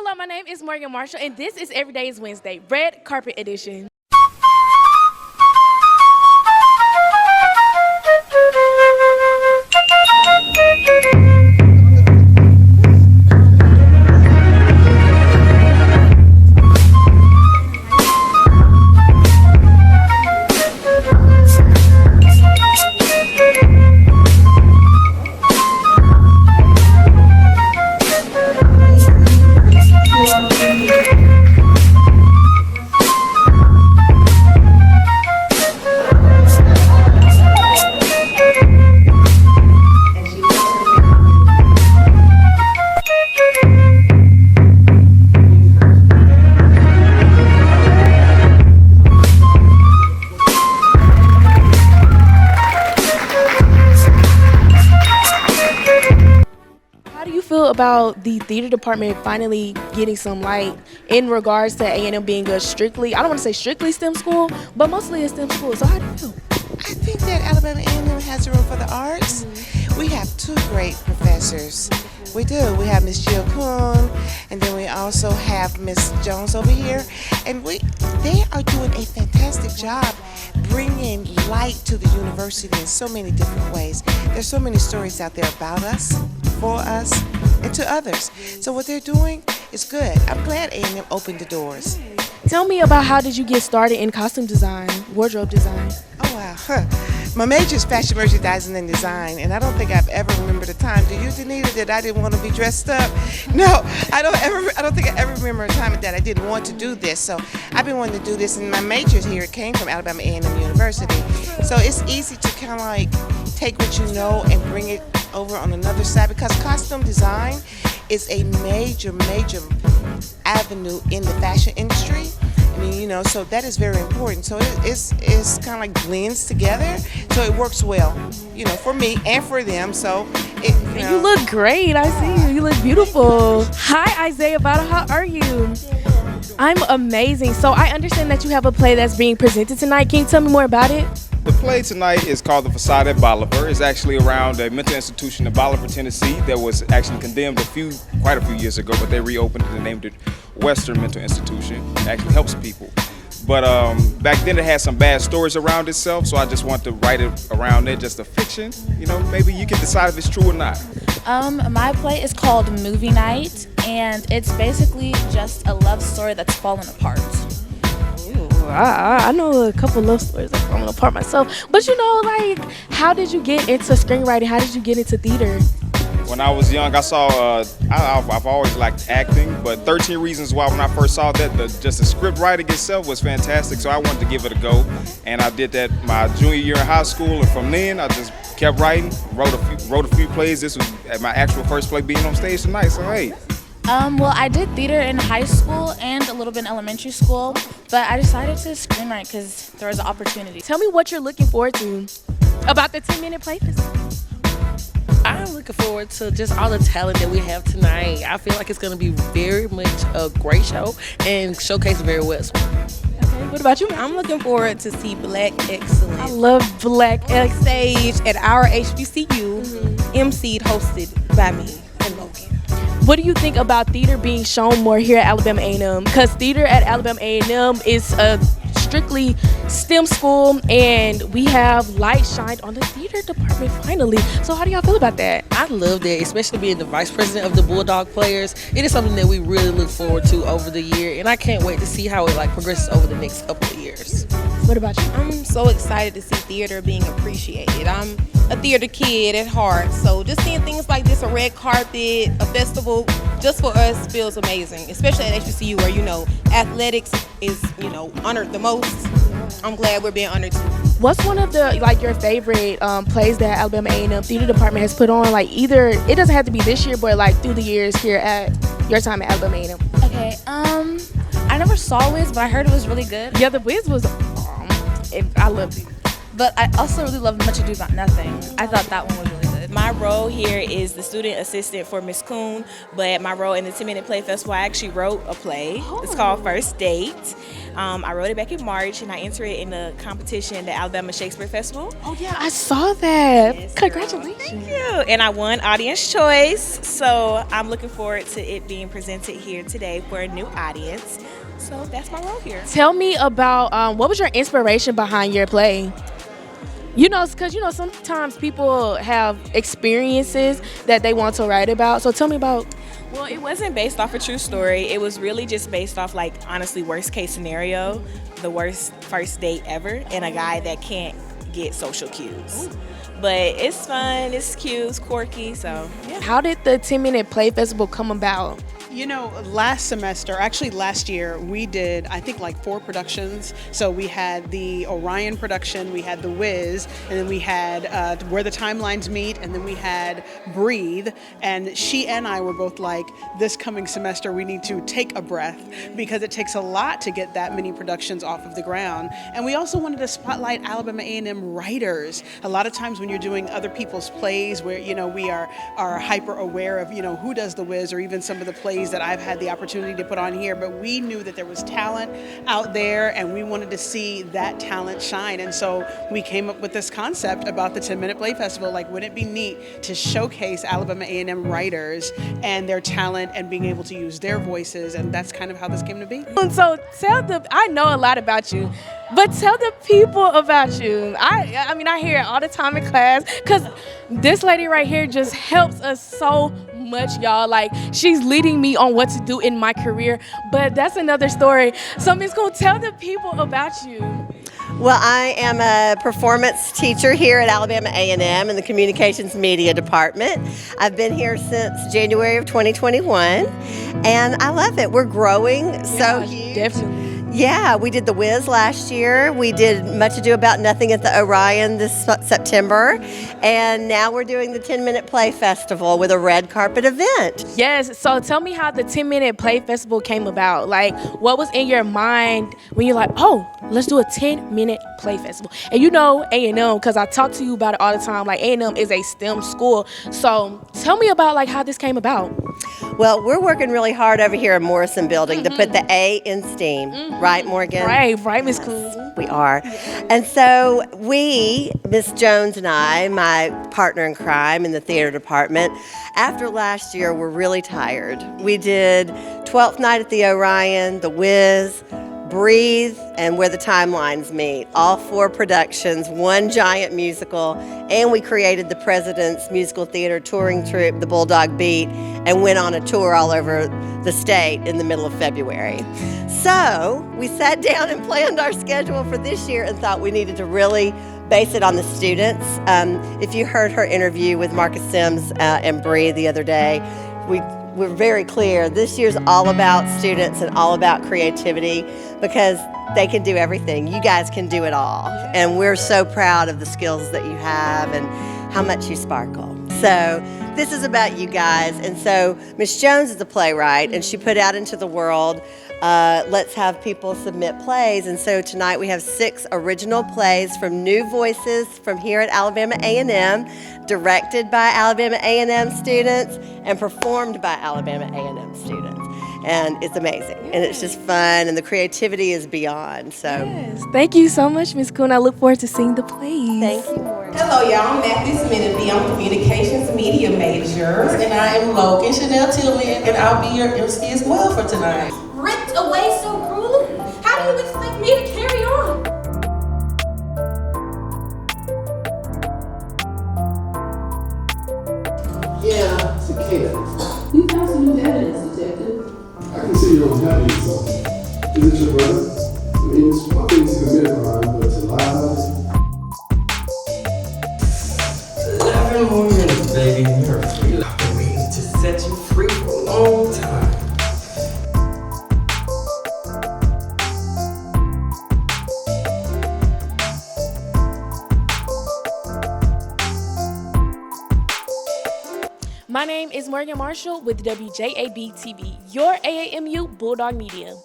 Hello, my name is Morgan Marshall, and this is Every Day is Wednesday, Red Carpet Edition. About the theater department finally getting some light in regards to A&M being a strictly, I don't want to say strictly STEM school, but mostly a STEM school. So how do you feel? I think that Alabama A&M has a room for the arts. We have two great professors. We do. We have Miss Jill Kuhn, and then we also have Miss Jones over here. And they are doing a fantastic job bringing light to the university in so many different ways. There's so many stories out there about us, for us, and to others. So what they're doing is good. I'm glad A&M opened the doors. Tell me about how did you get started in costume design, wardrobe design? Oh wow. My major is fashion merchandising and design, and I don't think I've ever remembered a time. Do you, Danita, that I didn't want to be dressed up? No, I don't think I ever remember a time that I didn't want to do this. So I've been wanting to do this, and my major here came from Alabama A&M University. So it's easy to kind of like take what you know and bring it over on another side, because costume design is a major avenue in the fashion industry. I mean, you know, so that is very important. So it's kind of like blends together, so it works well, you know, for me and for them. So you look great. I see you. You look beautiful. Hi, Isaiah Bada. How are you? I'm amazing. So I understand that you have a play that's being presented tonight. Can you tell me more about it? The play tonight is called The Facade at Bolivar. It's actually around a mental institution in Bolivar, Tennessee that was actually condemned quite a few years ago, but they reopened it and named it Western Mental Institution. It actually helps people. But back then it had some bad stories around itself, so I just want to write it around it, just a fiction. You know, maybe you can decide if it's true or not. My play is called Movie Night, and it's basically just a love story that's fallen apart. I know a couple love stories that falling apart myself, but you know, like, how did you get into screenwriting? How did you get into theater? When I was young, I saw, I've always liked acting, but 13 Reasons Why, when I first saw that, just the script writing itself was fantastic, so I wanted to give it a go, and I did that my junior year in high school, and from then, I just kept writing, wrote a few plays. This was my actual first play being on stage tonight, so hey. Well, I did theater in high school and a little bit in elementary school, but I decided to screenwrite because there was an opportunity. Tell me what you're looking forward to about the 10-minute play festival. I'm looking forward to just all the talent that we have tonight. I feel like it's going to be very much a great show and showcase very well. Okay, what about you? I'm looking forward to see Black Excellence. I love Black on stage at our HBCU, emceed, hosted by me and Logan. What do you think about theater being shown more here at Alabama A&M? Because theater at Alabama A&M is a strictly STEM school, and we have light shined on the theater department finally. So how do y'all feel about that? I love that, especially being the vice president of the Bulldog Players. It is something that we really look forward to over the year, and I can't wait to see how it progresses over the next couple of years. What about you? I'm so excited to see theater being appreciated. I'm a theater kid at heart, so just seeing things like this, a red carpet, a festival, just for us feels amazing, especially at HBCU where, you know, athletics is, you know, honored the most. I'm glad we're being honored too. What's one of the, your favorite plays that Alabama A&M Theater Department has put on? Either, it doesn't have to be this year, but through the years here at your time at Alabama A&M. Okay, I never saw Wiz, but I heard it was really good. Yeah, the Wiz was, I loved it. But I also really loved Much Ado About Nothing. I thought that one was really good. My role here is the student assistant for Miss Kuhn, but my role in the 10-minute play festival, I actually wrote a play. It's called First Date. I wrote it back in March, and I entered it in the competition, the Alabama Shakespeare Festival. Oh yeah, I saw that. Yes, Congratulations. Thank you. And I won Audience Choice, so I'm looking forward to it being presented here today for a new audience. So that's my role here. Tell me about what was your inspiration behind your play? You know, because sometimes people have experiences that they want to write about. So tell me about. Well, it wasn't based off a true story. It was really just based off, like, honestly, worst case scenario, the worst first date ever, and a guy that can't get social cues. Ooh. But it's fun, it's cute, it's quirky, so yeah. How did the 10-minute play festival come about? You know, last semester, actually last year, we did, I think, like 4 productions. So we had the Orion production, we had The Wiz, and then we had Where the Timelines Meet, and then we had Breathe. And she and I were both like, this coming semester, we need to take a breath because it takes a lot to get that many productions off of the ground. And we also wanted to spotlight Alabama A&M writers. A lot of times when you're doing other people's plays where, you know, we are hyper aware of, you know, who does The Wiz or even some of the plays that I've had the opportunity to put on here, but we knew that there was talent out there and we wanted to see that talent shine. And so we came up with this concept about the 10-minute play festival. Like, wouldn't it be neat to showcase Alabama A&M writers and their talent and being able to use their voices? And that's kind of how this came to be. So I know a lot about you, but tell the people about you. I mean, I hear it all the time in class because this lady right here just helps us so much, y'all. Like, she's leading me on what to do in my career, but that's another story. So Ms. Kuhn, tell the people about you. Well, I am a performance teacher here at Alabama A&M in the Communications Media Department. I've been here since January of 2021, and I love it. We're growing so huge. Definitely. Yeah, we did The Wiz last year. We did Much Ado About Nothing at the Orion this September. And now we're doing the 10-minute play festival with a red carpet event. Yes, so tell me how the 10-minute play festival came about. Like, what was in your mind when you're like, oh, let's do a 10-minute play festival? And you know A&M, because I talk to you about it all the time. Like, A&M is a STEM school. So tell me about, like, how this came about. Well, we're working really hard over here in Morrison Building to put the A in STEAM. Right, Morgan? Right, Ms. Clemons. We are. And so we, Miss Jones and I, my partner in crime in the theater department, after last year, we're really tired. We did 12th Night at the Orion, The Wiz, Breathe, and Where the Timelines Meet. All 4 productions, 1 giant musical, and we created the President's Musical Theater touring troupe, the Bulldog Beat, and went on a tour all over the state in the middle of February. So we sat down and planned our schedule for this year and thought we needed to really base it on the students. If you heard her interview with Marcus Sims and Bree the other day, we're very clear. This year's all about students and all about creativity because they can do everything. You guys can do it all. And we're so proud of the skills that you have and how much you sparkle. So this is about you guys. And so Miss Jones is a playwright and she put out into the world, let's have people submit plays. And so tonight we have 6 original plays from new voices from here at Alabama A&M, directed by Alabama A&M students and performed by Alabama A&M students. And it's amazing. And it's just fun and the creativity is beyond. So yes. Thank you so much, Ms. Kuhn. I look forward to seeing the plays. Thank you, Morgan. Hello, y'all. I'm Matthew Smith. I'm a communications media major. And I am Logan Chanel Tillman, and I'll be your MC as well for tonight. Ripped away so cruelly? How do you expect me to carry on? Yeah, cicada. You found some new evidence, Detective. I can see you don't have any, so is it your brother? I mean, it's one thing to commit a crime, but to lie about it. 11 more minutes, baby. You're free. I've been waiting to set you free for a long time. My name is Morgan Marshall with WJAB-TV, your AAMU Bulldog Media.